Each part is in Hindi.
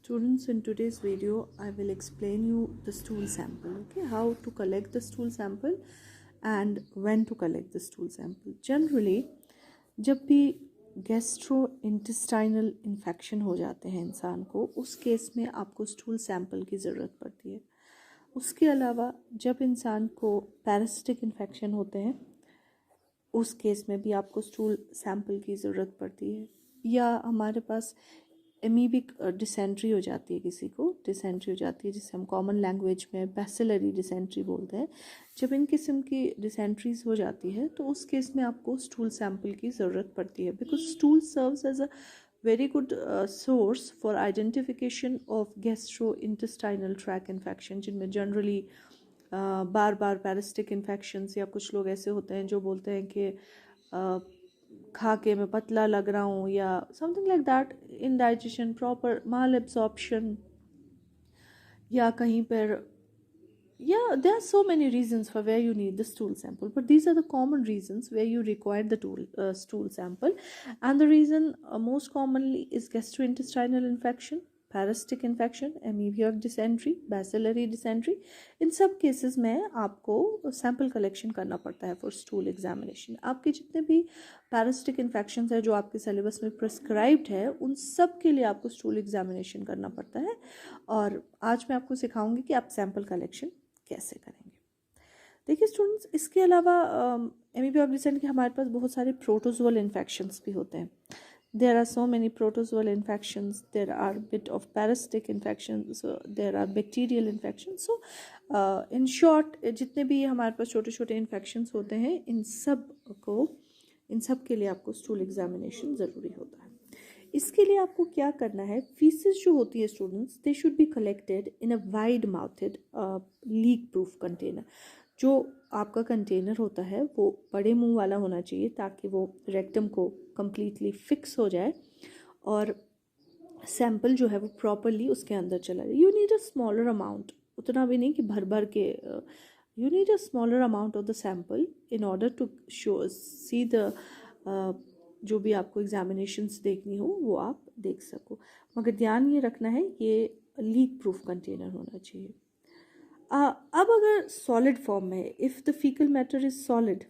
Students, in today's video I will explain you the stool sample. Okay, how to collect the stool sample and when to collect the stool sample. Generally जब भी गैस्ट्रोइंटेस्टाइनल इन्फेक्शन हो जाते हैं इंसान को, उस केस में आपको स्टूल सैंपल की ज़रूरत पड़ती है. उसके अलावा जब इंसान को पैरासिटिक इन्फेक्शन होते हैं, उस केस में भी आपको स्टूल सैंपल की ज़रूरत पड़ती है. या हमारे पास एमीबिक डिसेंट्री हो जाती है, किसी को डिसेंट्री हो जाती है जिसे हम कॉमन लैंग्वेज में बैसिलरी डिसेंट्री बोलते हैं. जब इन किस्म की डिसेंट्रीज हो जाती है तो उस केस में आपको स्टूल सैंपल की ज़रूरत पड़ती है, because stool serves as a very good source for identification of gastro intestinal tract infection, जिनमें जनरली बार बार पैरासिटिक इन्फेक्शंस, या कुछ लोग ऐसे होते हैं जो बोलते हैं कि खा के मैं पतला लग रहा हूँ, या something like that, indigestion, proper mall absorption, या कहीं पर, yeah, there are so many reasons for where you need the stool sample, but these are the common reasons where you require the stool sample. And the reason most commonly is gastrointestinal infection, parasitic infection, amoebic dysentery, bacillary dysentery. इन सब केसेस में आपको सैम्पल कलेक्शन करना पड़ता है फॉर स्टूल एग्जामिनेशन. आपके जितने भी पैरासिटिक इन्फेक्शंस है जो आपके सिलेबस में प्रिस्क्राइब्ड है, उन सब के लिए आपको स्टूल एग्जामिनेशन करना पड़ता है. और आज मैं आपको सिखाऊंगी कि आप सैम्पल कलेक्शन कैसे करेंगे. देखिए स्टूडेंट्स, इसके अलावा एमीबिक डिसेंट्री के हमारे पास बहुत सारे प्रोटोजोअल इन्फेक्शंस भी होते हैं. There are so many protozoal infections, there are bit of parasitic infections, so there are bacterial infections. So in short, जितने भी हमारे पास छोटे छोटे infections होते हैं, इन सब के लिए आपको स्टूल एग्जामिनेशन ज़रूरी होता है. इसके लिए आपको क्या करना है, फीसेस जो होती है students, they should be collected in a wide mouthed leak proof container. जो आपका कंटेनर होता है वो बड़े मुंह वाला होना चाहिए ताकि वो रेक्टम को कम्प्लीटली फिक्स हो जाए और सैंपल जो है वो प्रॉपरली उसके अंदर चला जाए. You need a smaller amount, उतना भी नहीं कि भर भर के, you need a smaller amount of the sample in order to show see the जो भी आपको एग्जामिनेशंस देखनी हो वो आप देख सको. मगर ध्यान ये रखना है ये लीक प्रूफ कंटेनर होना चाहिए. अब अगर सॉलिड फॉर्म में है, if the faecal matter is solid,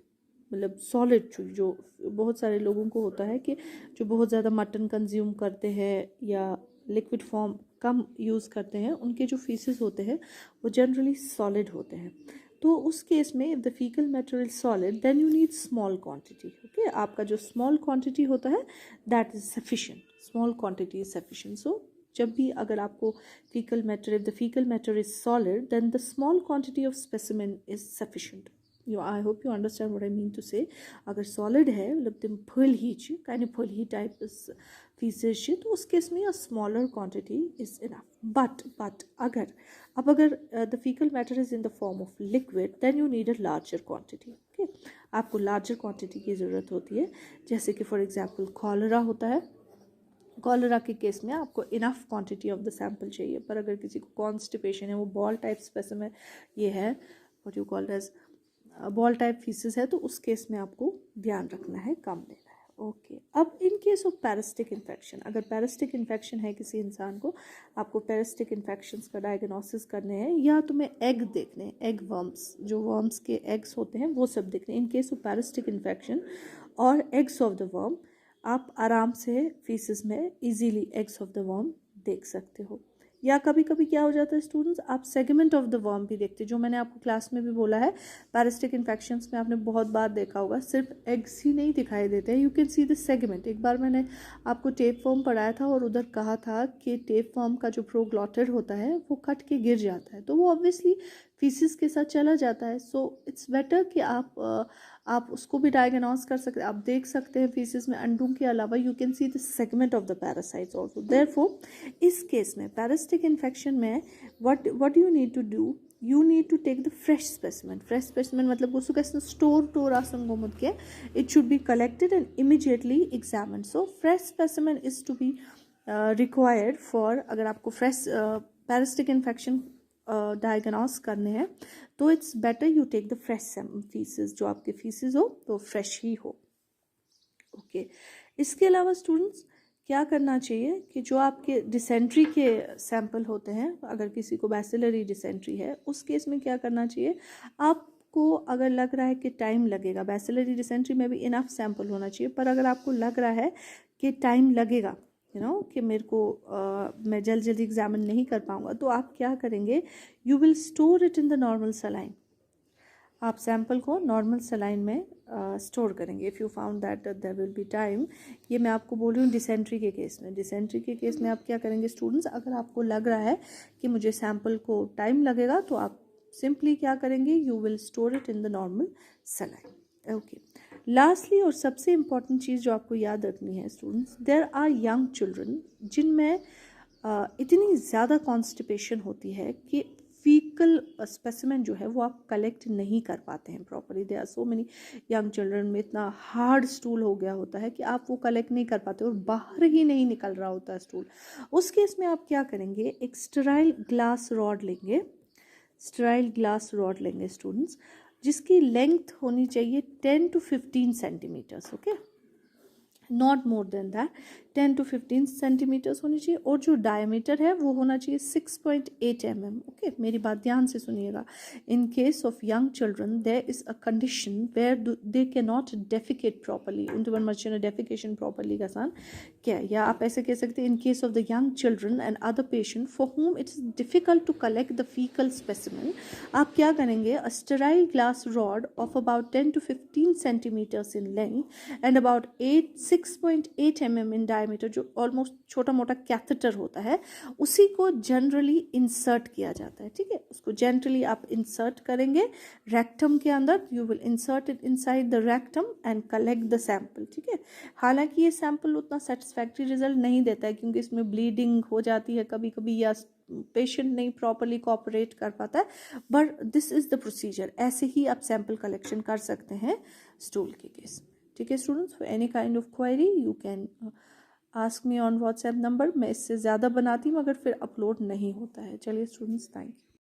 मतलब सॉलिड, जो बहुत सारे लोगों को होता है कि जो बहुत ज़्यादा मटन कंज्यूम करते हैं या लिक्विड फॉर्म कम यूज़ करते हैं, उनके जो फीसेस होते हैं वो जनरली सॉलिड होते हैं. तो उस केस में if the faecal matter is solid then you need small quantity. Okay, आपका जो स्मॉल क्वांटिटी होता है that is sufficient, small quantity is sufficient. So जब भी अगर आपको fecal matter, if the fecal matter is solid, then the small quantity of specimen is sufficient. I hope you understand what I mean to say. अगर solid है, मतलब तुम फल ही kind of फल ही type feces तो उस केस में a smaller quantity is enough. But अगर the fecal matter is in the form of liquid, then you need a larger quantity. Okay, आपको larger quantity की ज़रूरत होती है. जैसे कि for example कॉलरा होता है, कॉलरा के केस में आपको enough quantity of the sample चाहिए. पर अगर किसी को कॉन्स्टिपेशन है, वो बॉल टाइप स्पेसिमेन ये है, what you call as ball type faeces है, तो उस केस में आपको ध्यान रखना है, कम लेना है. ओके, अब इन केस ऑफ पैरासिटिक इन्फेक्शन, अगर पैरासिटिक इन्फेक्शन है किसी इंसान को, आपको पैरासिटिक इन्फेक्शंस का डायग्नोसिस करने हैं या तुम्हें एग देखने हैं, एग वर्म्स, जो वर्म्स के एग्स होते हैं वो सब देखने हैं. In case of parasitic infection और एग्स ऑफ द वर्म, आप आराम से फीसेस में easily eggs of the worm देख सकते हो. या कभी कभी क्या हो जाता है स्टूडेंट्स, आप सेगमेंट ऑफ द वर्म भी देखते हैं, जो मैंने आपको क्लास में भी बोला है. पैरासिटिक इन्फेक्शंस में आपने बहुत बार देखा होगा, सिर्फ एग्स ही नहीं दिखाई देते हैं, you can see the segment. एक बार मैंने आपको टेप फॉर्म पढ़ाया था और उधर कहा था कि टेप फॉर्म का जो प्रोग्लॉटेड होता है वो कट के गिर जाता है, तो वो ऑब्वियसली फीसिस के साथ चला जाता है. सो इट्स बेटर कि आप उसको भी डायग्नोस कर सकते, आप देख सकते हैं फीसिस में. अंडों के अलावा you can see the segment of the parasites also. Therefore इस केस में पैरासिटिक इन्फेक्शन में what you need to do, you need to take the fresh specimen मतलब उसको कैसे स्टोर टोर आसंगो मुद के, it should be collected and immediately examined. So fresh specimen is to be required for, अगर आपको fresh parasitic infection डायग्नोस करने हैं तो it's better you take the fresh faeces, जो आपके फीसेस हो तो फ्रेश ही हो. ओके, इसके अलावा स्टूडेंट्स क्या करना चाहिए कि जो आपके डिसेंट्री के सैंपल होते हैं, अगर किसी को बैसिलरी डिसेंट्री है, उस केस में क्या करना चाहिए, आपको अगर लग रहा है कि टाइम लगेगा, बैसिलरी डिसेंट्री में भी इनफ सैंपल होना चाहिए, पर अगर आपको लग रहा है कि टाइम लगेगा, कि मेरे को मैं जल्दी एग्जामिन नहीं कर पाऊँगा, तो आप क्या करेंगे, you will store it in the normal saline. आप सैंपल को नॉर्मल सलाइन में स्टोर करेंगे if you found that there will be time. ये मैं आपको बोल रही हूँ डिसेंट्री के केस में। डिसेंट्री के केस में आप क्या करेंगे स्टूडेंट्स, अगर आपको लग रहा है कि मुझे सैंपल को टाइम लगेगा, तो आप सिंपली क्या करेंगे, you will store it in the normal saline. Okay, lastly और सबसे इम्पॉर्टेंट चीज़ जो आपको याद रखनी है students, there are young children जिनमें इतनी ज़्यादा कॉन्स्टिपेशन होती है कि फीकल स्पेसिमेन जो है वो आप कलेक्ट नहीं कर पाते हैं properly. They are so many young children में इतना हार्ड स्टूल हो गया होता है कि आप वो कलेक्ट नहीं कर पाते और बाहर ही नहीं निकल रहा होता है स्टूल। उस केस में आप क्या करेंगे, एक स्टेराइल ग्लास रॉड लेंगे, स्टेराइल ग्लास रॉड लेंगे स्टूडेंट्स, जिसकी लेंथ होनी चाहिए 10 to 15 centimetres. Okay, not more than that, 10 to 15 centimetres होनी चाहिए, और जो डायमीटर है वो होना चाहिए 6.8 mm। ओके, मेरी बात ध्यान से सुनिएगा। In case of young children there is a condition where they can not defecate properly, उनके मन मर्ची डेफिकेशन प्रॉपरली का सान क्या, या आप ऐसे कह सकते हैं in case of the young children and other patient for home it is difficult to collect the faecal specimen, आप क्या करेंगे, a sterile glass rod of about 10 to 15 centimetres in length and about 6.8 mm in diameter, जो ऑलमोस्ट छोटा मोटा कैथेटर होता है, उसी को जनरली इंसर्ट किया जाता है। ठीक है, उसको जनरली आप इंसर्ट करेंगे रेक्टम के अंदर, you will insert it inside the rectum and collect the sample. ठीक है, हालांकि ये सैंपल उतना सेटिस्फैक्ट्री रिजल्ट नहीं देता है क्योंकि इसमें ब्लीडिंग हो जाती है कभी कभी, या पेशेंट नहीं प्रॉपरली कोऑपरेट कर पाता है, but this is the procedure. ऐसे ही आप सैंपल कलेक्शन कर सकते हैं स्टूल के केस में। ठीक है students, for any kind of query you can ask me on WhatsApp number. मैं इससे ज़्यादा बनाती हूँ मगर फिर अपलोड नहीं होता है। चलिए स्टूडेंट्स, थैंक यू।